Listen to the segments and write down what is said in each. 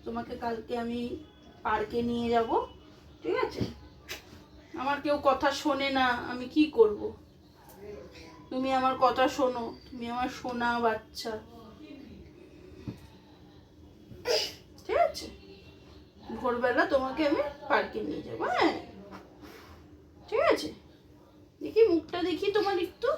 তোমাকে কালকে আমি পার্কে নিয়ে যাব, ঠিক আছে? আমার কেউ কথা শোনে না, আমি কি করব? তুমি আমার কথা শোনো, তুমি আমার সোনা বাচ্চা, ঠিক আছে? ভোরবেলা তোমাকে আমি পার্কে নিয়ে যাবো, হ্যাঁ? ঠিক আছে? দেখি মুখটা দেখি তোমার একটু।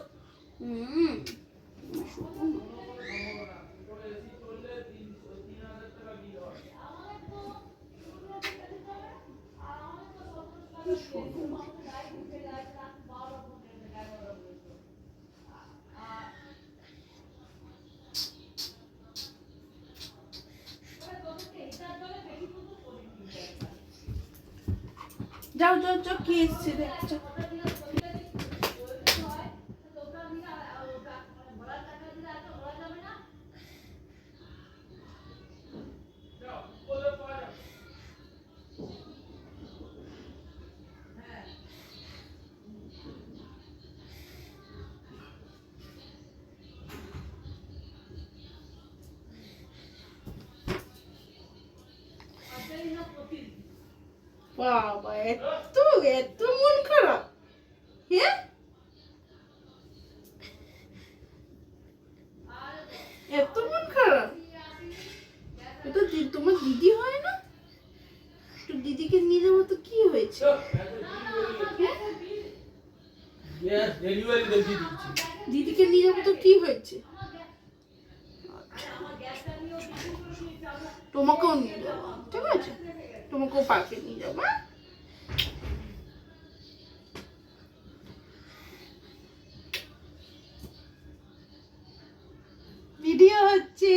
যাও যাও যাও, কি এসছে দেখছো? বাবা, এত এত মন খারাপ? হ্যাঁ, এত মন খারাপ? এটা তোমার দিদি হয় না? তো দিদিকে নিয়ে যাবো তো কি হয়েছে? দিদিকে নিয়ে যাবো তো কি হয়েছে? তোমাকেও নিয়ে যাবো, ঠিক আছে? তোমাকেও পার্কে নিয়ে যাবো, হ্যাঁ? ভিডিও হচ্ছে।